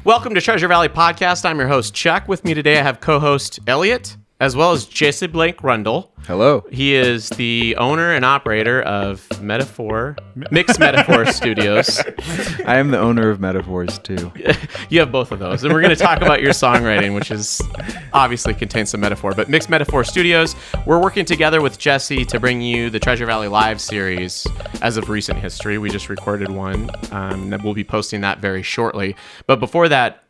Welcome to Treasure Valley Podcast. I'm your host, Chuck. With me today, I have co-host Elliot, as well as Jesse Blake Rundle. Hello. He is the owner and operator of Mixed Metaphor Studios. I am the owner of Metaphors, too. You have both of those. And we're going to talk about your songwriting, which is obviously contains some metaphor. But Mixed Metaphor Studios, we're working together with Jesse to bring you the Treasure Valley Live series as of recent history. We just recorded one, and we'll be posting that very shortly. But before that,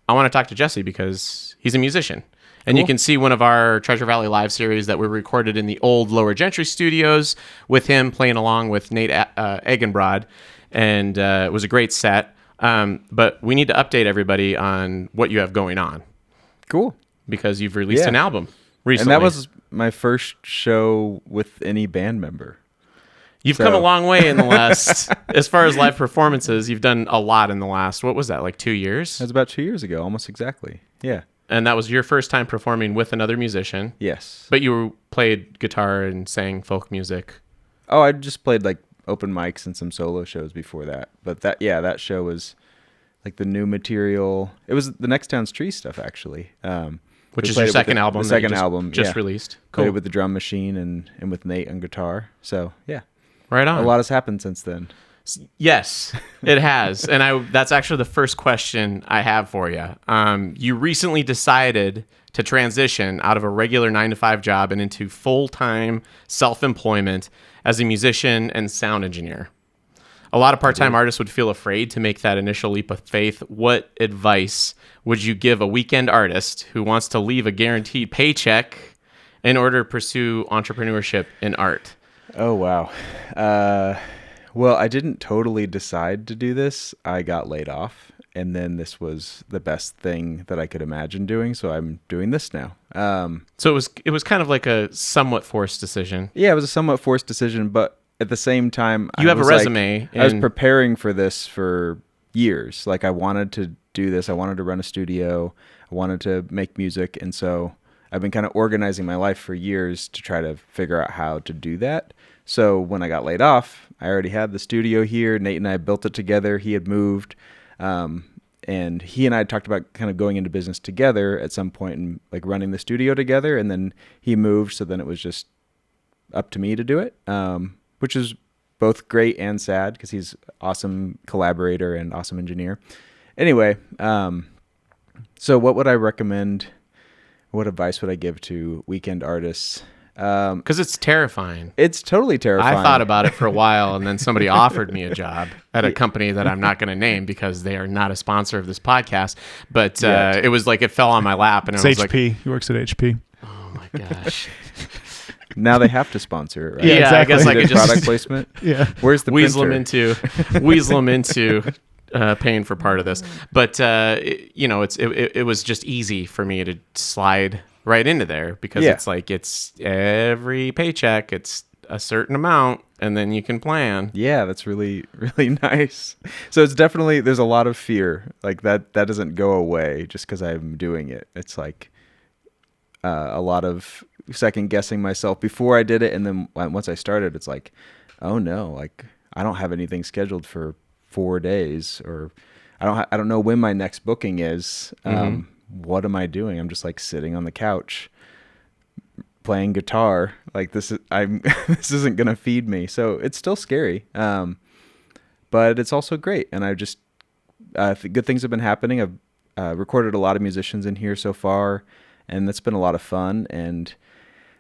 I want to talk to Jesse because he's a musician. And Cool. You can see one of our Treasure Valley Live series that we recorded in the old LowerGentry studios with him playing along with Nate Eggenbrod. And it was a great set. But we need to update everybody on what you have going on Cool. because you've released an album recently. And that was my first show with any band member. You've come a long way in the last, as far as live performances, you've done a lot in the last, what was that, like 2 years? That was about 2 years ago, almost exactly. Yeah. And that was your first time performing with another musician. Yes. But you played guitar and sang folk music. Oh, I just played like open mics and some solo shows before that. But that show was like the new material. It was the Next Town's Tree stuff, actually. Which is your second album. The second album. Just released. Played Cool. it with the drum machine and with Nate on guitar. So, yeah. Right on. A lot has happened since then. Yes, it has. And that's actually the first question I have for you. You recently decided to transition out of a regular 9-to-5 job and into full-time self-employment as a musician and sound engineer. A lot of part-time artists would feel afraid to make that initial leap of faith. What advice would you give a weekend artist who wants to leave a guaranteed paycheck in order to pursue entrepreneurship in art? Oh, wow. Well, I didn't totally decide to do this. I got laid off, and then this was the best thing that I could imagine doing, so I'm doing this now. So it was kind of like a somewhat forced decision. Yeah, it was a somewhat forced decision, but at the same time, You have a resume. I was preparing for this for years. Like, I wanted to do this. I wanted to run a studio. I wanted to make music, and so I've been kind of organizing my life for years to try to figure out how to do that. So when I got laid off, I already had the studio here. Nate and I built it together. He had moved, and he and I had talked about kind of going into business together at some point and like running the studio together. And then he moved, so then it was just up to me to do it, which is both great and sad because he's an awesome collaborator and awesome engineer. Anyway, so what would I recommend? What advice would I give to weekend artists? Because it's terrifying. It's totally terrifying. I thought about it for a while, and then somebody offered me a job at a company that I'm not going to name because they are not a sponsor of this podcast. But it was like it fell on my lap, and It's I was HP. like, He works at HP. "Oh my gosh!" Now they have to sponsor it, right? Yeah, exactly. I guess I They could did just product placement. Yeah. Where's the weasel printer? them into paying for part of this. But it was just easy for me to slide right into there because it's like it's every paycheck, it's a certain amount, and then you can plan. Yeah, that's really, really nice. So it's definitely, there's a lot of fear. Like that doesn't go away just because I'm doing it. It's like a lot of second guessing myself before I did it. And then once I started, it's like, oh no, like I don't have anything scheduled for 4 days, or I don't know when my next booking is. What am I doing? I'm just like sitting on the couch playing guitar. Like this isn't going to feed me. So it's still scary. But it's also great. And I just, good things have been happening. I've recorded a lot of musicians in here so far, and that's been a lot of fun, and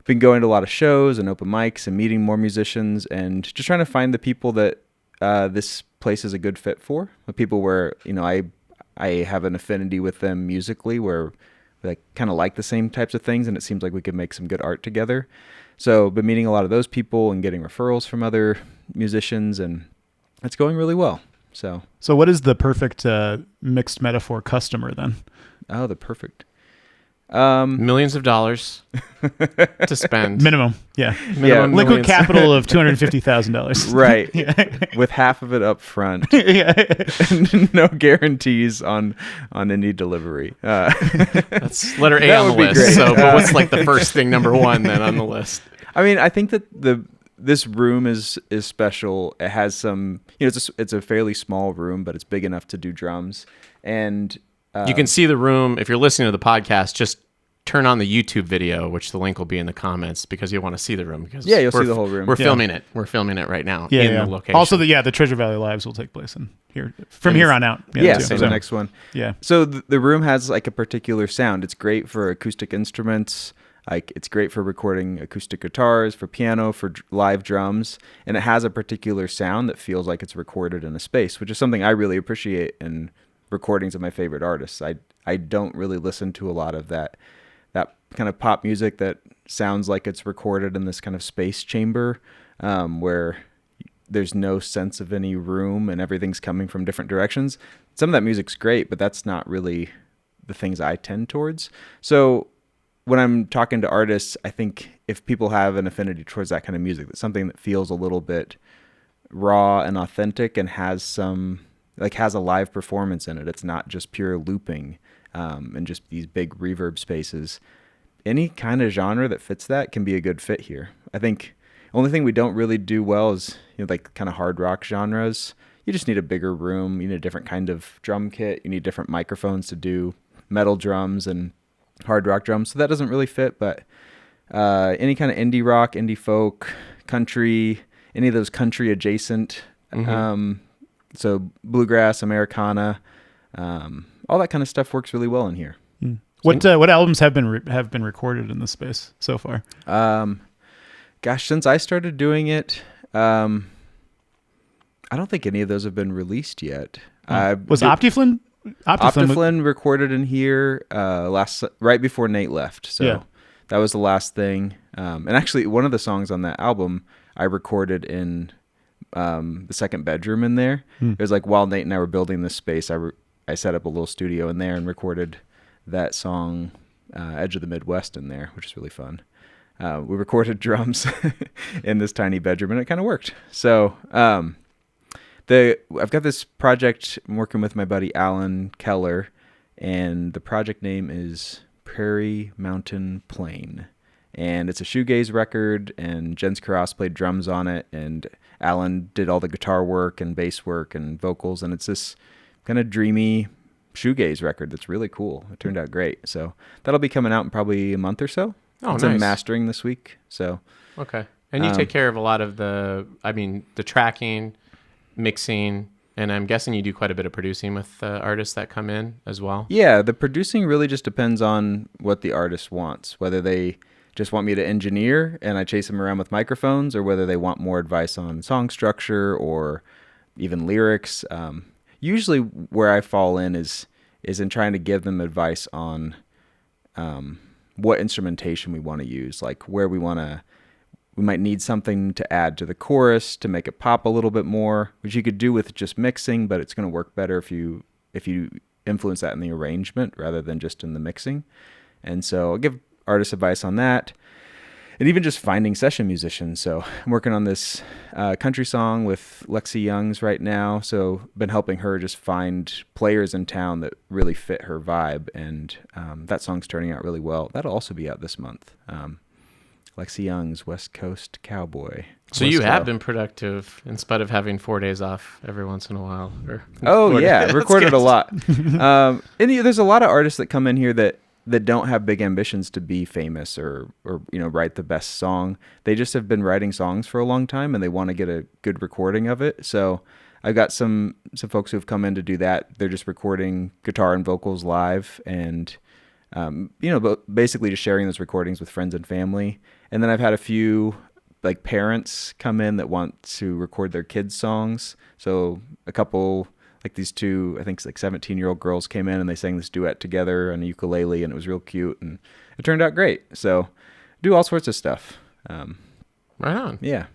been going to a lot of shows and open mics and meeting more musicians and just trying to find the people that this place is a good fit for. The people where, I have an affinity with them musically, where we kind of like the same types of things, and it seems like we could make some good art together. So been meeting a lot of those people and getting referrals from other musicians, and it's going really well. So what is the perfect Mixed Metaphor customer then? the perfect. Millions of dollars to spend. Minimum. Yeah. Minimum Liquid millions. capital of $250,000. Right. With half of it up front. Yeah. And no guarantees on any delivery. That's letter A That on the would be list. great. So, but what's like the first thing, number one, then on the list? I mean, I think that this room is special. It has some, it's a fairly small room, but it's big enough to do drums. And You can see the room. If you're listening to the podcast, just turn on the YouTube video, which the link will be in the comments, because you'll want to see the room. Because you'll see the whole room. We're filming it. We're filming it right now Yeah, in yeah. the location. Also, the Treasure Valley Lives will take place in here from here on out. Yeah, too. same the next one. Yeah. So the room has like a particular sound. It's great for acoustic instruments. Like it's great for recording acoustic guitars, for piano, for live drums, and it has a particular sound that feels like it's recorded in a space, which is something I really appreciate in recordings of my favorite artists. I don't really listen to a lot of that kind of pop music that sounds like it's recorded in this kind of space chamber, where there's no sense of any room and everything's coming from different directions. Some of that music's great, but that's not really the things I tend towards. So when I'm talking to artists, I think if people have an affinity towards that kind of music, that's something that feels a little bit raw and authentic and has a live performance in it. It's not just pure looping and just these big reverb spaces. Any kind of genre that fits that can be a good fit here. I think the only thing we don't really do well is, like kind of hard rock genres. You just need a bigger room. You need a different kind of drum kit. You need different microphones to do metal drums and hard rock drums. So that doesn't really fit, but any kind of indie rock, indie folk, country, any of those country adjacent, so bluegrass, Americana, all that kind of stuff works really well in here. What albums have been recorded in this space so far? Since I started doing it, I don't think any of those have been released yet. Was Optiflin? Optiflin recorded in here right before Nate left. So that was the last thing. And actually, one of the songs on that album I recorded in the second bedroom in there. It was like while Nate and I were building this space, I set up a little studio in there and recorded that song, Edge of the Midwest, in there, which is really fun. We recorded drums in this tiny bedroom, and it kind of worked. So I've got this project I'm working with my buddy Alan Keller, and the project name is Prairie Mountain Plain. And it's a shoegaze record, and Jens Cross played drums on it, and Alan did all the guitar work and bass work and vocals, and it's this kind of dreamy shoegaze record that's really cool. It turned out great. So that'll be coming out in probably a month or so. Oh, it's nice. in mastering this week. So okay. And you take care of a lot of the tracking, mixing, and I'm guessing you do quite a bit of producing with artists that come in as well. Yeah, the producing really just depends on what the artist wants, whether they just want me to engineer and I chase them around with microphones, or whether they want more advice on song structure or even lyrics. Usually where I fall in is in trying to give them advice on what instrumentation we want to use, like where we might need something to add to the chorus to make it pop a little bit more, which you could do with just mixing, but it's going to work better if you influence that in the arrangement rather than just in the mixing. And so I'll give artists advice on that. And even just finding session musicians. So I'm working on this country song with Lexi Youngs right now. So been helping her just find players in town that really fit her vibe. And that song's turning out really well. That'll also be out this month. Lexi Young's West Coast Cowboy. So you have been productive in spite of having 4 days off every once in a while. Recorded a lot. And there's a lot of artists that come in here that don't have big ambitions to be famous or write the best song. They just have been writing songs for a long time and they want to get a good recording of it. So I've got some folks who have come in to do that. They're just recording guitar and vocals live and basically just sharing those recordings with friends and family. And then I've had a few like parents come in that want to record their kids' songs. So a couple, like these two, I think it's like 17-year-old girls came in and they sang this duet together on a ukulele, and it was real cute and it turned out great. So do all sorts of stuff. Right on. Yeah.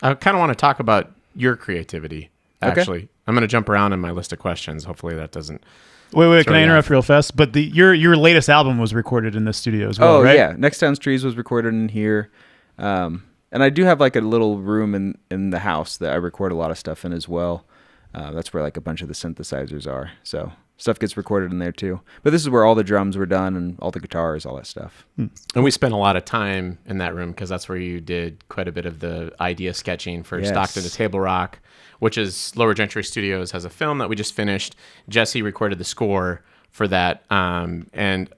I kind of want to talk about your creativity, actually. Okay. I'm going to jump around in my list of questions. Hopefully that doesn't... Wait, can I interrupt real fast? But your latest album was recorded in this studio as well, right? Oh, yeah. Next Town's Trees was recorded in here. And I do have like a little room in the house that I record a lot of stuff in as well. That's where like a bunch of the synthesizers are. So stuff gets recorded in there too. But this is where all the drums were done and all the guitars, all that stuff. And we spent a lot of time in that room because that's where you did quite a bit of the idea sketching for Stockton to Table Rock, which is LowerGentry Studios has a film that we just finished. Jesse recorded the score for that. And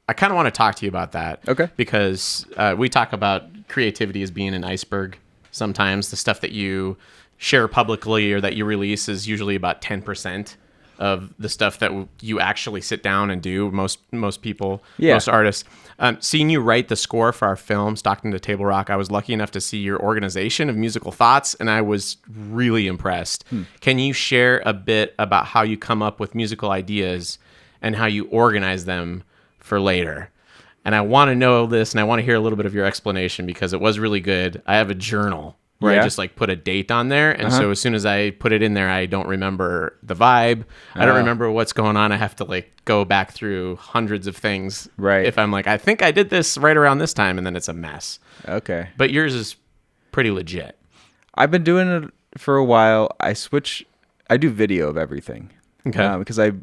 I kind of want to talk to you about that. Okay. Because we talk about creativity as being an iceberg. Sometimes the stuff that you share publicly or that you release is usually about 10% of the stuff that you actually sit down and do. Most people, most artists. Seeing you write the score for our film, Stockton to Table Rock, I was lucky enough to see your organization of musical thoughts, and I was really impressed. Can you share a bit about how you come up with musical ideas and how you organize them for later? And I want to know this, and I want to hear a little bit of your explanation because it was really good. I have a journal where I just like put a date on there. And so as soon as I put it in there, I don't remember the vibe. I don't remember what's going on. I have to like go back through hundreds of things. Right. If I'm like, I think I did this right around this time, and then it's a mess. Okay. But yours is pretty legit. I've been doing it for a while. I do video of everything. Okay. Because I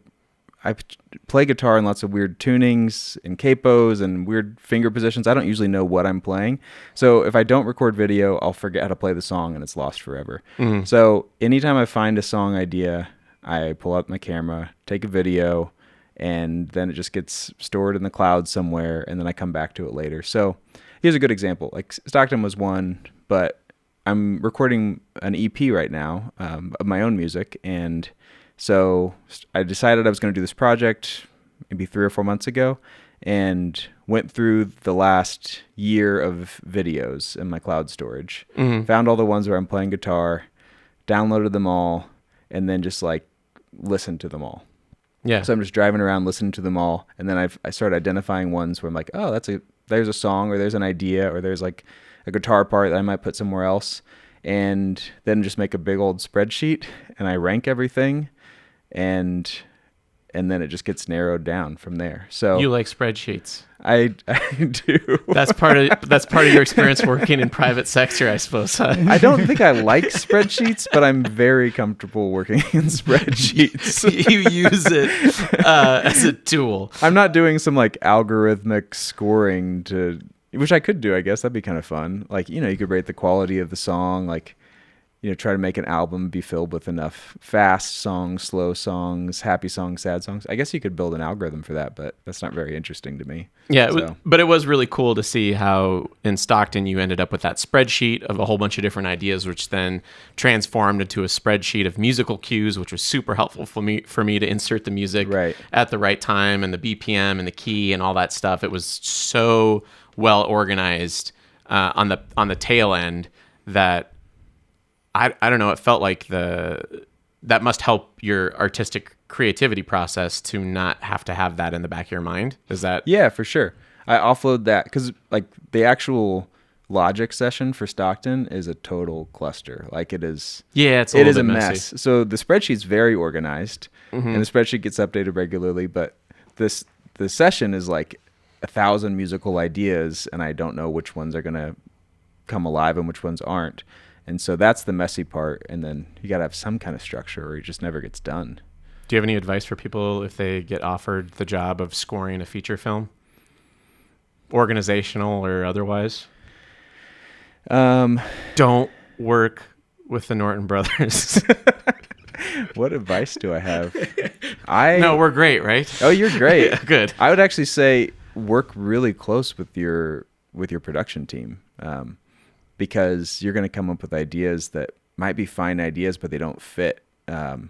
play guitar in lots of weird tunings and capos and weird finger positions. I don't usually know what I'm playing. So if I don't record video, I'll forget how to play the song and it's lost forever. Mm-hmm. So anytime I find a song idea, I pull out my camera, take a video, and then it just gets stored in the cloud somewhere, and then I come back to it later. So here's a good example. Like Stockton was one, but I'm recording an EP right now of my own music, and so I decided I was going to do this project maybe 3 or 4 months ago, and went through the last year of videos in my cloud storage, found all the ones where I'm playing guitar, downloaded them all, and then just like listened to them all. Yeah. So I'm just driving around listening to them all, and then I started identifying ones where I'm like, oh, there's a song, or there's an idea, or there's like a guitar part that I might put somewhere else, and then just make a big old spreadsheet, and I rank everything, and then it just gets narrowed down from there. So You like spreadsheets. I do. That's part of your experience working in private sector, I suppose. Huh? I don't think I like spreadsheets, but I'm very comfortable working in spreadsheets. You use it as a tool. I'm not doing some like algorithmic scoring which I could do, I guess. That'd be kind of fun. Like, you could rate the quality of the song, like, try to make an album be filled with enough fast songs, slow songs, happy songs, sad songs. I guess you could build an algorithm for that, but that's not very interesting to me. Yeah, but it was really cool to see how in Stockton you ended up with that spreadsheet of a whole bunch of different ideas, which then transformed into a spreadsheet of musical cues, which was super helpful for me to insert the music at the right time, and the BPM and the key and all that stuff. It was so well organized on the tail end that I don't know. It felt like that must help your artistic creativity process to not have to have that in the back of your mind. Is that? Yeah, for sure. I offload that because like the actual Logic session for Stockton is a total cluster. Like it is. Yeah, it is a messy. mess. So the spreadsheet's very organized, and the spreadsheet gets updated regularly. But the session is like 1,000 musical ideas, and I don't know which ones are gonna come alive and which ones aren't. And so that's the messy part. And then you got to have some kind of structure or it just never gets done. Do you have any advice for people if they get offered the job of scoring a feature film? Organizational or otherwise? Don't work with the Norton brothers. What advice do I have? No, we're great, right? Oh, you're great. Good. I would actually say work really close with your production team. Because you're going to come up with ideas that might be fine ideas, but they don't fit. And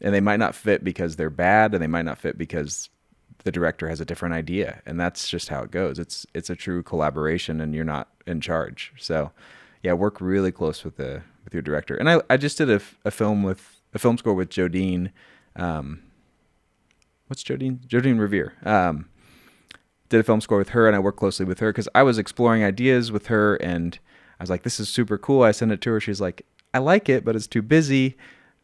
they might not fit because they're bad, and they might not fit because the director has a different idea. And that's just how it goes. It's a true collaboration, and you're not in charge. So, yeah, work really close with your director. And I just did a film score with Jodine. What's Jodine? Jodine Revere. Did a film score with her, and I worked closely with her because I was exploring ideas with her, and I was like, this is super cool. I sent it to her. She's like, I like it, but it's too busy.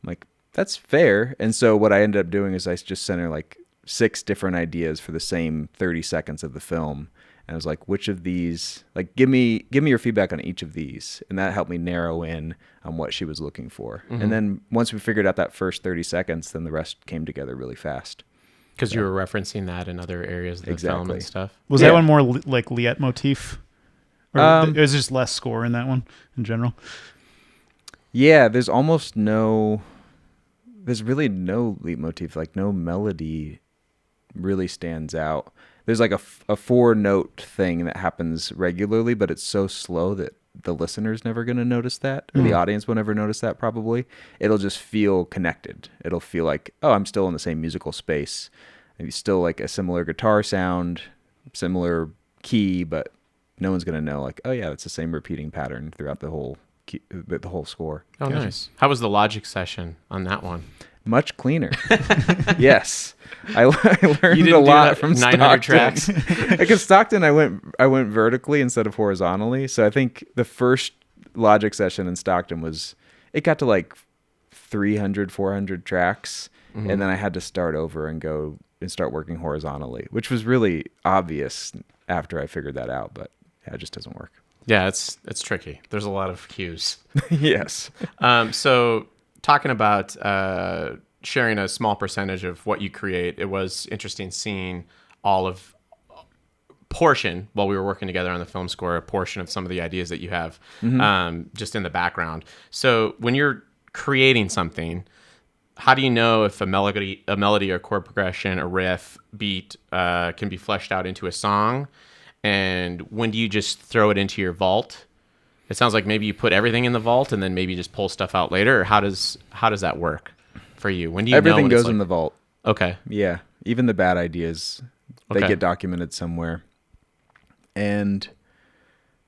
I'm like, that's fair. And so what I ended up doing is I just sent her like 6 different ideas for the same 30 seconds of the film. And I was like, which of these, like, give me your feedback on each of these. And that helped me narrow in on what she was looking for. And then once we figured out that first 30 seconds, then the rest came together really fast. Because you were referencing that in other areas of the film and stuff. Was that one more like Liet motif? Or it was just less score in that one in general? Yeah, there's really no leitmotif, like no melody really stands out. There's like a 4-note thing that happens regularly, but it's so slow that the listener's never going to notice that, or the audience will never notice that probably. It'll just feel connected. It'll feel like, oh, I'm still in the same musical space. Maybe still like a similar guitar sound, similar key, but no one's going to know like, oh yeah, it's the same repeating pattern throughout the whole score. Oh, nice. How was the Logic session on that one? Much cleaner. Yes. I learned You didn't a lot do from 900 Stockton. tracks. Because Stockton, I went vertically instead of horizontally. So I think the first Logic session in Stockton it got to like 300, 400 tracks. Mm-hmm. And then I had to start over and go and start working horizontally, which was really obvious after I figured that out. But yeah, it just doesn't work. Yeah, it's tricky. There's a lot of cues. Yes. So talking about sharing a small percentage of what you create, it was interesting seeing all of portion while we were working together on the film score, a portion of some of the ideas that you have just in the background. So when you're creating something, how do you know if a melody or chord progression, a riff, beat can be fleshed out into a song? And when do you just throw it into your vault? It sounds like maybe you put everything in the vault and then maybe just pull stuff out later. Or how does that work for you? When do you know Everything when goes it's like, in the vault. Okay. Yeah. Even the bad ideas, they Okay. get documented somewhere. And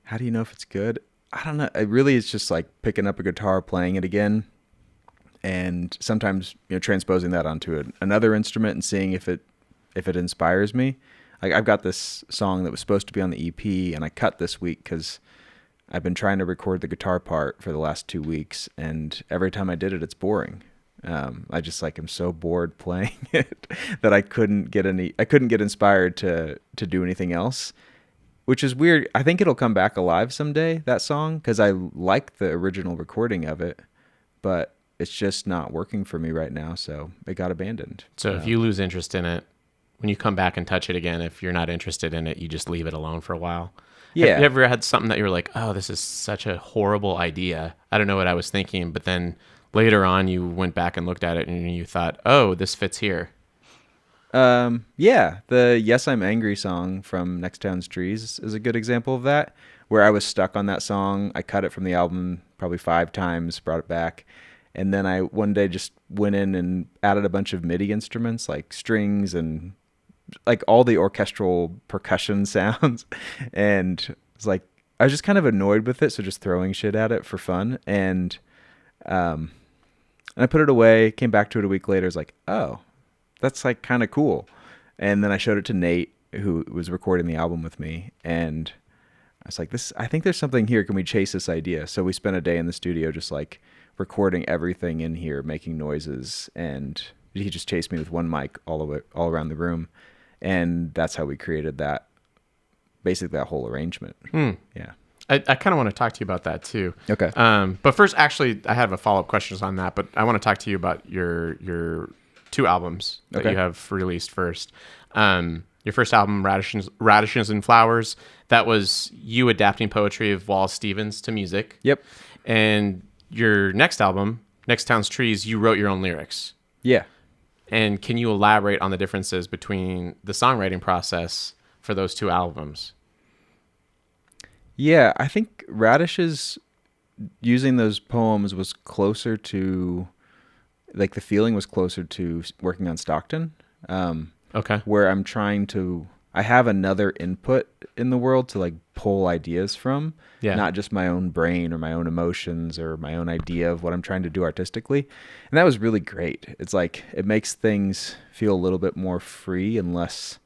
how do you know if it's good? I don't know. It really is just like picking up a guitar, playing it again, and sometimes transposing that onto another instrument and seeing if it inspires me. Like I've got this song that was supposed to be on the EP, and I cut this week because I've been trying to record the guitar part for the last 2 weeks, and every time I did it, it's boring. I just am so bored playing it that I couldn't get inspired to do anything else, which is weird. I think it'll come back alive someday, that song, because I like the original recording of it, but it's just not working for me right now, so it got abandoned. So if you lose interest in it, when you come back and touch it again, if you're not interested in it, you just leave it alone for a while. Yeah. Have you ever had something that you were like, oh, this is such a horrible idea. I don't know what I was thinking. But then later on, you went back and looked at it and you thought, oh, this fits here. Yeah. The Yes, I'm Angry song from Next Town's Trees is a good example of that, where I was stuck on that song. I cut it from the album probably 5 times, brought it back. And then I one day just went in and added a bunch of MIDI instruments like strings and like all the orchestral percussion sounds. And it's like, I was just kind of annoyed with it. So just throwing shit at it for fun. And I put it away, came back to it a week later. It's like, oh, that's like kind of cool. And then I showed it to Nate, who was recording the album with me. And I was like, I think there's something here. Can we chase this idea? So we spent a day in the studio, just like recording everything in here, making noises. And he just chased me with one mic all around the room. And that's how we created basically that whole arrangement. Yeah. I kind of want to talk to you about that too. Okay. But first, actually, I have a follow-up questions on that, but I want to talk to you about your 2 albums that you have released first. Your first album, Radishes and Flowers, that was you adapting poetry of Wallace Stevens to music. Yep. And your next album, Next Town's Trees, you wrote your own lyrics. Yeah. And can you elaborate on the differences between the songwriting process for those 2 albums? Yeah, I think Radishes, using those poems was closer to, like the feeling was closer to working on Stockton. Okay. Where I have another input in the world to like pull ideas from, not just my own brain or my own emotions or my own idea of what I'm trying to do artistically. And that was really great. It's like, it makes things feel a little bit more free and less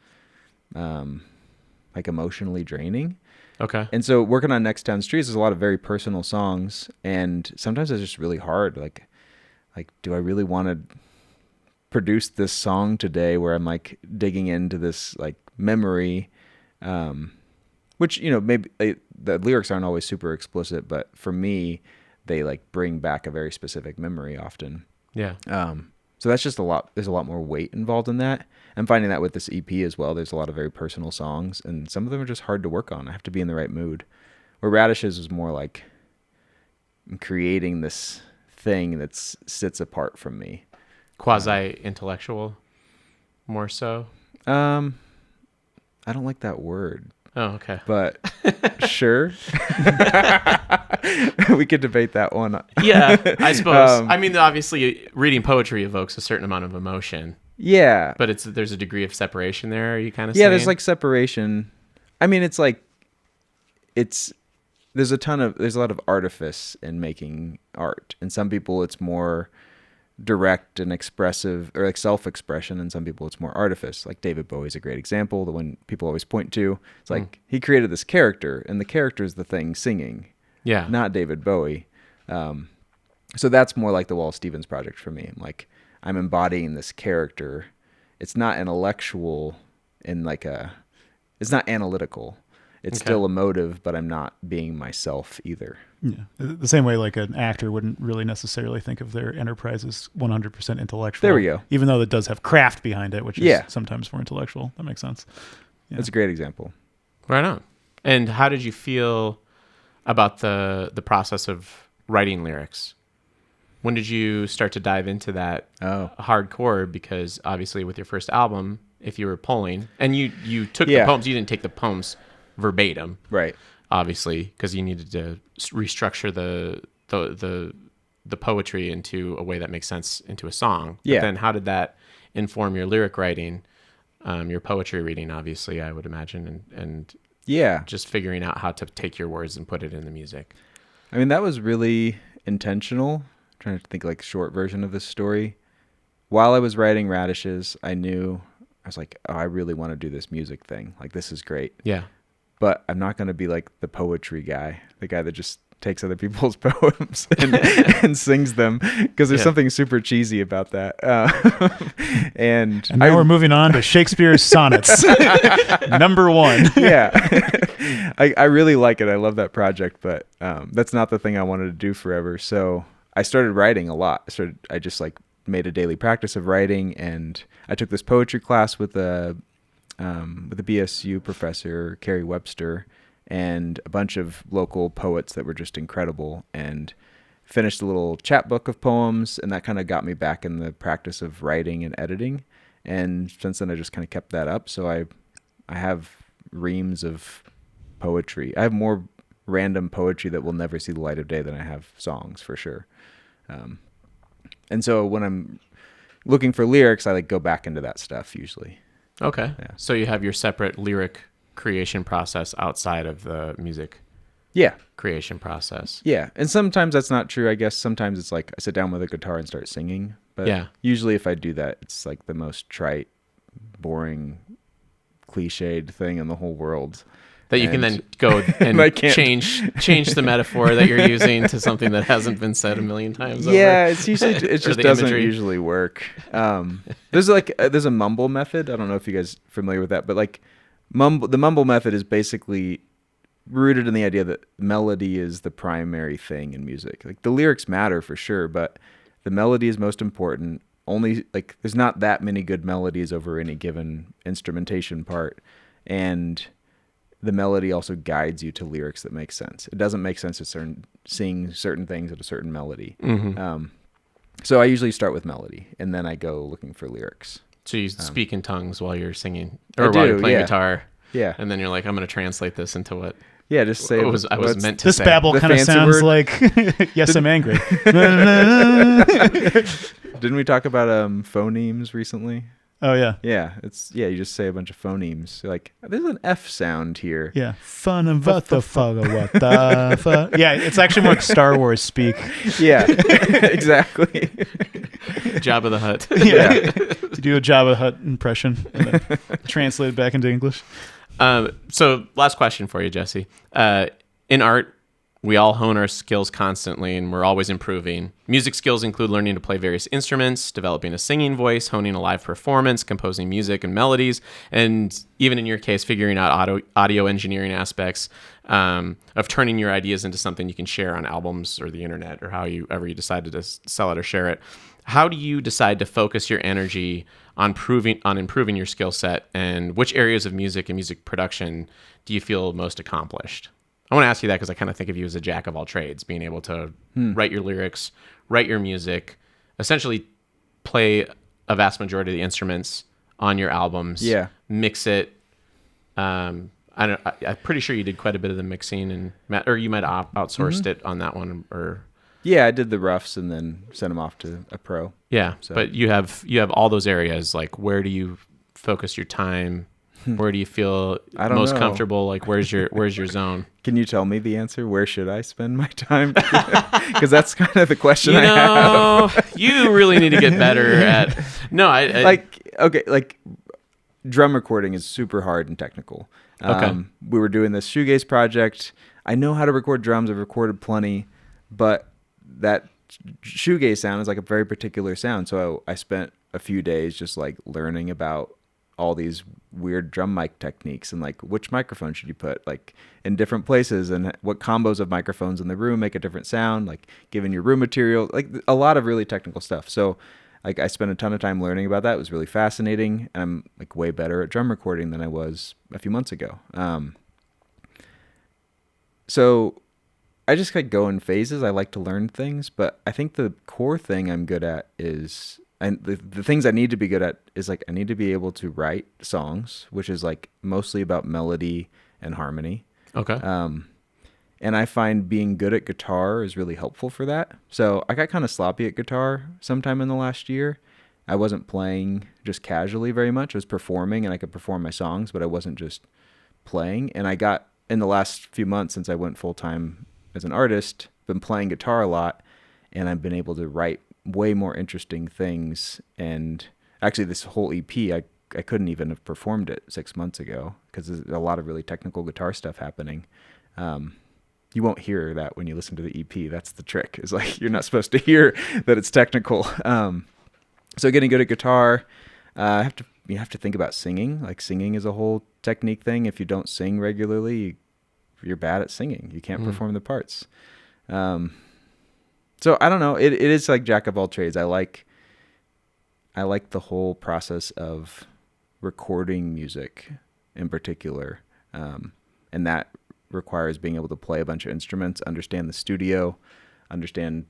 like emotionally draining. Okay. And so working on Next Town's Trees, there's a lot of very personal songs, and sometimes it's just really hard. Like, do I really want to produce this song today where I'm like digging into this like memory, which, maybe the lyrics aren't always super explicit, but for me, they like bring back a very specific memory often. Yeah. So that's just there's a lot more weight involved in that. I'm finding that with this EP as well. There's a lot of very personal songs, and some of them are just hard to work on. I have to be in the right mood. Where Radishes was more like I'm creating this thing that sits apart from me. Quasi-intellectual, more so? I don't like that word. Oh, okay. But sure. We could debate that one. Yeah, I suppose. I mean, obviously, reading poetry evokes a certain amount of emotion. Yeah. But there's a degree of separation there, are you kind of Yeah, saying? there's like separation. I mean, it's like, there's a lot of artifice in making art. And some people it's more direct and expressive, or like self-expression, and some people it's more artifice. Like David Bowie's a great example, the one people always point to. It's like he created this character, and the character is the thing singing, not David Bowie. So that's more like the Wallace Stevens project for me. I'm embodying this character. It's not intellectual it's not analytical. It's still emotive, but I'm not being myself either. Yeah. The same way like an actor wouldn't really necessarily think of their enterprise as 100% intellectual. There we go. Even though it does have craft behind it, which is sometimes more intellectual. That makes sense. Yeah. That's a great example. Right on. And how did you feel about the process of writing lyrics? When did you start to dive into that hardcore? Because obviously with your first album, if you were pulling, and you took the poems, you didn't take the poems verbatim, right? Obviously, because you needed to restructure the poetry into a way that makes sense into a song. But then how did that inform your lyric writing, your poetry reading? Obviously, I would imagine, and just figuring out how to take your words and put it in the music. I mean, that was really intentional. I'm trying to think like short version of this story. While I was writing Radishes, I was like, oh, I really want to do this music thing. Like, this is great. Yeah. But I'm not going to be like the poetry guy, the guy that just takes other people's poems and sings them, because there's something super cheesy about that. And now we're moving on to Shakespeare's sonnets. Number 1. Yeah. I really like it. I love that project, but that's not the thing I wanted to do forever. So I started writing a lot. I just like made a daily practice of writing, and I took this poetry class with a BSU professor, Carrie Webster, and a bunch of local poets that were just incredible, and finished a little chapbook of poems, and that kind of got me back in the practice of writing and editing. And since then I just kind of kept that up. So I have reams of poetry. I have more random poetry that will never see the light of day than I have songs, for sure. And so when I'm looking for lyrics, I go back into that stuff usually. Okay. Yeah. So you have your separate lyric creation process outside of the music creation process. Yeah. And sometimes that's not true. I guess sometimes it's like I sit down with a guitar and start singing. But usually if I do that, it's like the most trite, boring, cliched thing in the whole world. That you can then go and change the metaphor that you're using to something that hasn't been said a million times over. Yeah, it just doesn't usually work. There's a mumble method. I don't know if you guys are familiar with that, but the mumble method is basically rooted in the idea that melody is the primary thing in music. Like, the lyrics matter for sure, but the melody is most important. Only there's not that many good melodies over any given instrumentation part, and the melody also guides you to lyrics that make sense. It doesn't make sense to sing certain things at a certain melody. Mm-hmm. So I usually start with melody, and then I go looking for lyrics. So you speak in tongues while you're singing, or while you're playing guitar. Yeah. And then you're like, I'm going to translate this into what? Yeah, just say I was meant to this say. This babble kind of sounds like, yes, I'm angry. Didn't we talk about phonemes recently? Oh, yeah. Yeah, you just say a bunch of phonemes. You're like, there's an F sound here. Yeah. Fun of what the fuck, what the fuck. Yeah, it's actually more like Star Wars speak. Yeah, exactly. Jabba the Hutt. Yeah. To do a Jabba the Hutt impression and then translate it back into English. So last question for you, Jesse. In art, we all hone our skills constantly, and we're always improving. Music skills include learning to play various instruments, developing a singing voice, honing a live performance, composing music and melodies, and even in your case, figuring out audio engineering aspects of turning your ideas into something you can share on albums or the internet, or however you decided to sell it or share it. How do you decide to focus your energy on improving your skill set, and which areas of music and music production do you feel most accomplished? I want to ask you that because I kind of think of you as a jack of all trades, being able to write your lyrics, write your music, essentially play a vast majority of the instruments on your albums. Yeah. Mix it. I'm pretty sure you did quite a bit of the mixing, or you might have outsourced it on that one, or. Yeah, I did the roughs and then sent them off to a pro. Yeah, So- but you have all those areas. Like, where do you focus your time? Where do you feel I don't most know. comfortable? Like, where's your zone? Can you tell me the answer? Where should I spend my time? Because that's kind of the question You I have. know, you really need to get better at. No, I Like drum recording is super hard and technical. Okay. We were doing this shoegaze project. I know how to record drums. I've recorded plenty, but that shoegaze sound is like a very particular sound. So I spent a few days just like learning about all these weird drum mic techniques and like which microphone should you put like in different places and what combos of microphones in the room make a different sound, like given your room material, like a lot of really technical stuff. So like I spent a ton of time learning about that. It was really fascinating. And I'm like way better at drum recording than I was a few months ago. So I just like go in phases. I like to learn things, but I think the core thing I'm good at is, and the things I need to be good at is like I need to be able to write songs, which is like mostly about melody and harmony. okay. And I find being good at guitar is really helpful for that. So I got kind of sloppy at guitar sometime in the last year. I wasn't playing just casually very much. I was performing and I could perform my songs, but I wasn't just playing. And I got in the last few months since I went full time as an artist, been playing guitar a lot, and I've been able to write way more interesting things. And actually this whole EP, I couldn't even have performed it 6 months ago because there's a lot of really technical guitar stuff happening. You won't hear that when you listen to the EP. That's the trick, is like you're not supposed to hear that it's technical. So getting good at guitar, you have to think about singing. Like singing is a whole technique thing. If you don't sing regularly, you're bad at singing. You can't perform the parts. So I don't know. It is like jack of all trades. I like the whole process of recording music in particular. And that requires being able to play a bunch of instruments, understand the studio, understand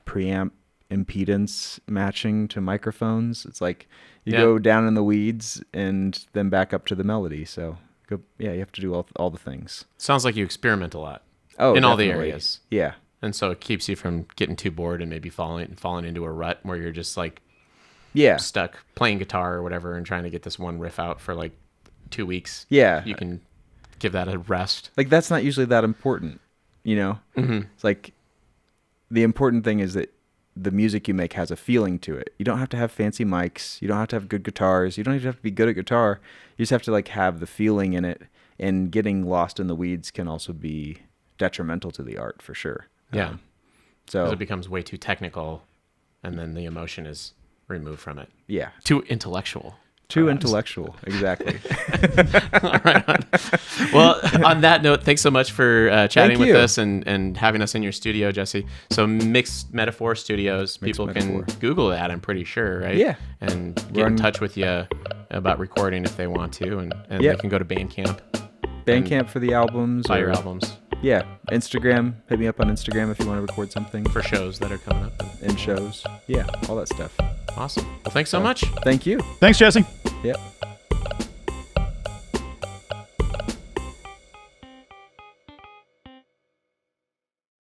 preamp impedance matching to microphones. It's like you go down in the weeds and then back up to the melody. So you have to do all the things. Sounds like you experiment a lot. Oh, in all the definitely. areas. Yeah. And so it keeps you from getting too bored and maybe falling into a rut where you're just like Yeah. stuck playing guitar or whatever and trying to get this one riff out for like 2 weeks. Yeah. You can give that a rest. Like that's not usually that important, you know? Mm-hmm. It's like the important thing is that the music you make has a feeling to it. You don't have to have fancy mics. You don't have to have good guitars. You don't even have to be good at guitar. You just have to like have the feeling in it, and getting lost in the weeds can also be detrimental to the art for sure. Yeah. So Because it becomes way too technical and then the emotion is removed from it. yeah, Too intellectual. too perhaps. intellectual. Exactly. All right. Well, on that note, thanks so much for chatting Thank with you. us and having us in your studio, Jesse. So Mixed Metaphor Studios, Mixed people Metaphor. can Google that, I'm pretty sure, right? Yeah. And We're get in on- touch with you about recording if they want to. And Yeah. they can go to Bandcamp, Bandcamp for the albums. buy or- your albums Yeah. Instagram. Hit me up on Instagram if you want to record something for shows that are coming up. in shows. Yeah, all that stuff. Awesome. Well, thanks so much. Thank you. Thanks, Jesse. Yep.